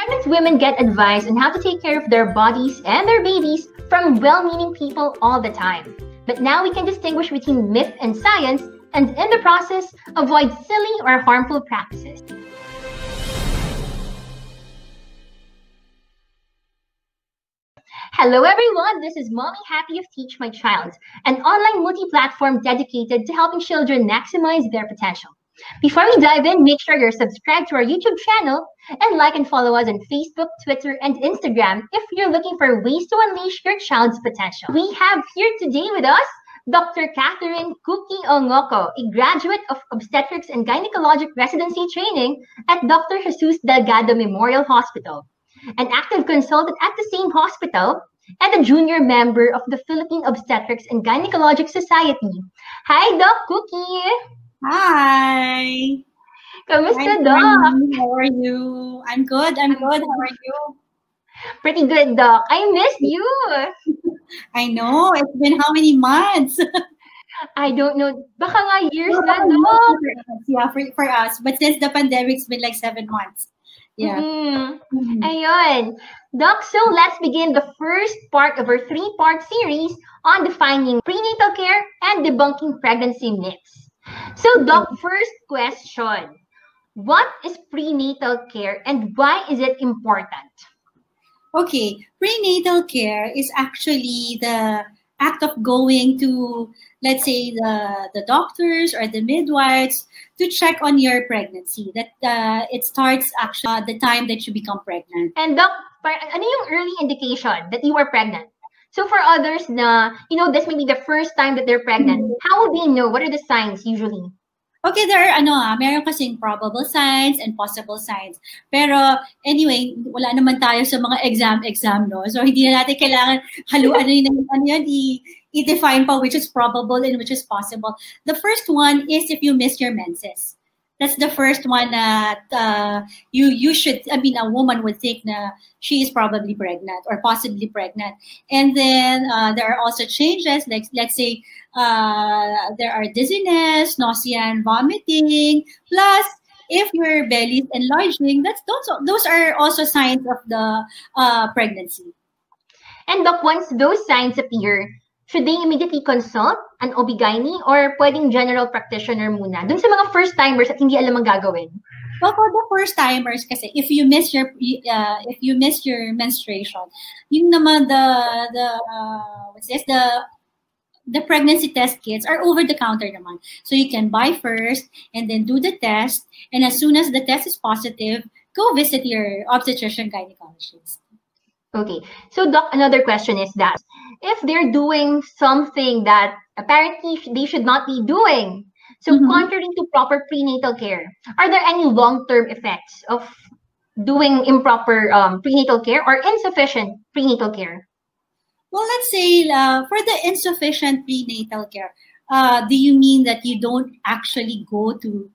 Pregnant women get advice on how to take care of their bodies and their babies from well-meaning people all the time. But now we can distinguish between myth and science, and in the process, avoid silly or harmful practices. Hello everyone, this is Mommy Happy of Teach My Child, an online multi-platform dedicated to helping children maximize their potential. Before we dive in, make sure you're subscribed to our YouTube channel and like and follow us on Facebook, Twitter, and Instagram if you're looking for ways to unleash your child's potential. We have here today with us Dr. Kathryn Kooky Ongoco, a graduate of Obstetrics and Gynecologic Residency Training at Dr. Jesus Delgado Memorial Hospital, an active consultant at the same hospital, and a junior member of the Philippine Obstetrics and Gynecologic Society. Hi, Doc Kooky! Hi! Kamusta, Hi, Doc? how are you? I'm good. How are you? Pretty good, Doc. I missed you. I know. It's been how many months? I don't know. Baka nga years na, no, Doc. Yeah, for us. But since the pandemic's been like 7 months. Yeah. Ayun. Doc, so let's begin the first part of our 3-part series on defining prenatal care and debunking pregnancy myths. So, Doc, first question. What is prenatal care and why is it important? Okay. Prenatal care is actually the act of going to, let's say, the doctors or the midwives to check on your pregnancy. That it starts actually the time that you become pregnant. And Doc, ano yung early indication that you are pregnant? So for others na, this may be the first time that they're pregnant, how would they know? What are the signs usually? Okay, there are meron kasing probable signs and possible signs. Pero anyway, wala naman tayo sa mga exam, no? So hindi na natin kailangan haluan i-define pa which is probable and which is possible. The first one is if you miss your menses. That's the first one that you should, a woman would think na she is probably pregnant or possibly pregnant. And then there are also changes, like let's say there are dizziness, nausea, and vomiting. Plus, if your belly is enlarging, those are also signs of the pregnancy. And Doc, once those signs appear, should they immediately consult an OB-GYN or pwedeng general practitioner muna? Dun sa mga first-timers at hindi alam ang gagawin. Well, for the first-timers kasi, if you miss your menstruation, yung naman the pregnancy test kits are over the counter naman. So you can buy first and then do the test. And as soon as the test is positive, go visit your obstetrician gynecologist. Okay. So, Doc, another question is that if they're doing something that apparently they should not be doing, so contrary to proper prenatal care, are there any long-term effects of doing improper prenatal care or insufficient prenatal care? Well, let's say for the insufficient prenatal care, do you mean that you don't actually go to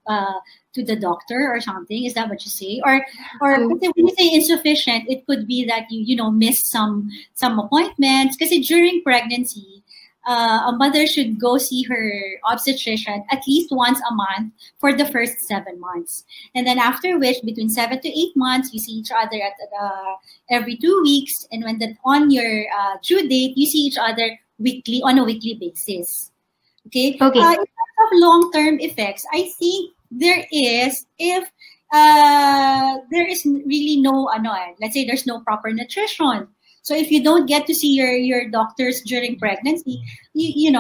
the doctor or something? Is that what you say? Or when you say insufficient, it could be that you miss some appointments. Because during pregnancy, a mother should go see her obstetrician at least once a month for the first 7 months. And then after which, between 7 to 8 months, you see each other at every 2 weeks. And when on your due date, you see each other on a weekly basis. Okay. In terms of long-term effects, I think there is if there is really no let's say there's no proper nutrition. So if you don't get to see your doctors during pregnancy, you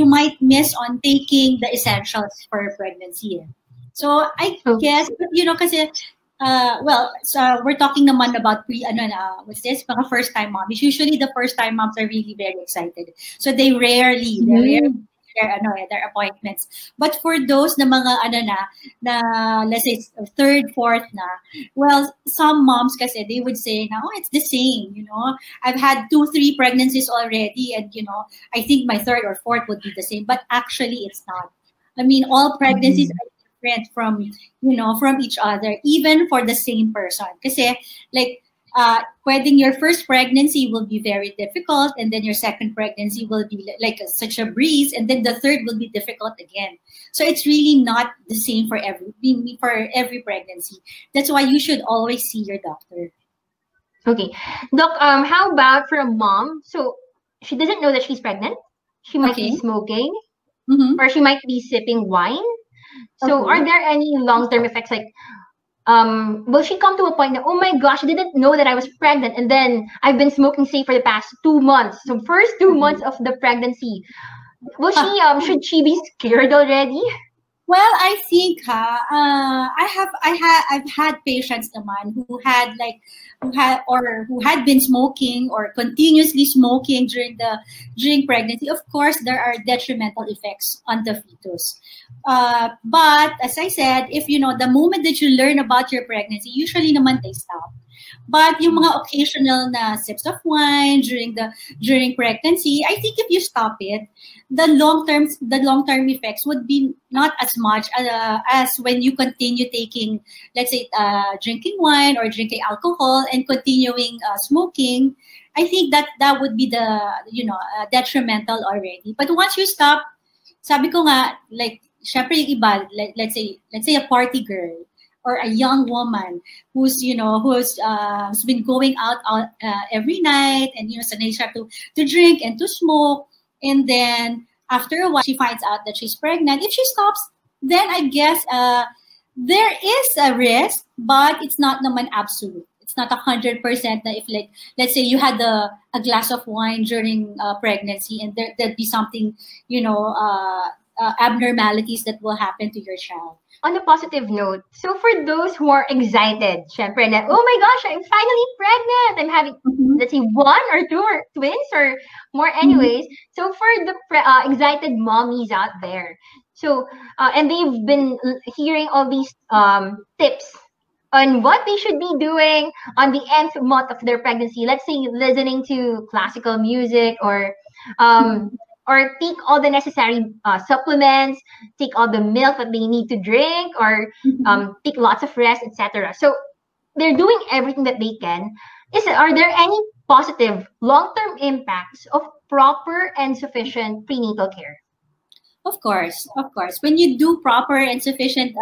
might miss on taking the essentials for pregnancy. So I guess kasi so we're talking naman about what's this? Mga first-time moms. Usually the first-time moms are really very excited. So they rarely their appointments. But for those na mga na let's say third, fourth na, well, some moms kasi they would say, no, it's the same, I've had 2-3 pregnancies already, and I think my third or fourth would be the same. But actually it's not. All pregnancies are different from each other, even for the same person. Kasi like pwedeng your first pregnancy will be very difficult, and then your second pregnancy will be like such a breeze, and then the third will be difficult again. So it's really not the same for every pregnancy. That's why you should always see your doctor. Okay. Doc, how about for a mom? So she doesn't know that she's pregnant. She might be Okay. smoking, Mm-hmm. or she might be sipping wine. So Okay. are there any long-term effects, like will she come to a point that, oh my gosh, I didn't know that I was pregnant, and then I've been smoking, say, for the past 2 months. So first 2 months of the pregnancy, will she should she be scared already? Well, I think I've had patients naman who had been smoking or continuously smoking during pregnancy. Of course, there are detrimental effects on the fetus. But as I said, if the moment that you learn about your pregnancy, usually naman they stop. But yung mga occasional na sips of wine during pregnancy, I think if you stop it, the long term effects would be not as much as when you continue taking, let's say, drinking wine or drinking alcohol and continuing smoking. I think that would be the detrimental already. But once you stop, sabi ko nga, like, syempre yung iba, let's say a party girl or a young woman who's been going out every night, and sanay siya to drink and to smoke, and then after a while she finds out that she's pregnant. If she stops, then I guess there is a risk, but it's not naman absolute. It's not 100% that if, like, let's say you had a glass of wine during pregnancy, and there'd be something, abnormalities that will happen to your child. On a positive note, so for those who are excited, syempre, na, oh my gosh, I'm finally pregnant. I'm having, let's say, 1 or 2 or twins or more anyways. So for the excited mommies out there, so, and they've been hearing all these tips on what they should be doing on the nth month of their pregnancy. Let's say listening to classical music, or take all the necessary supplements, take all the milk that they need to drink, or take lots of rest, etc. So they're doing everything that they can. Are there any positive long-term impacts of proper and sufficient prenatal care? Of course. When you do proper and sufficient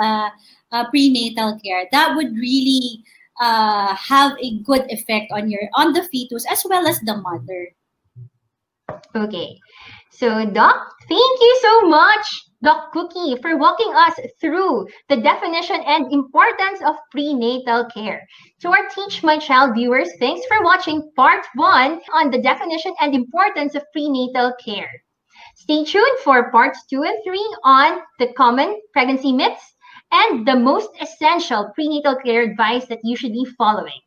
prenatal care, that would really have a good effect on the fetus as well as the mother. Okay. So, Doc, thank you so much, Doc Kooky, for walking us through the definition and importance of prenatal care. To our Teach My Child viewers, thanks for watching part 1 on the definition and importance of prenatal care. Stay tuned for parts 2 and 3 on the common pregnancy myths and the most essential prenatal care advice that you should be following.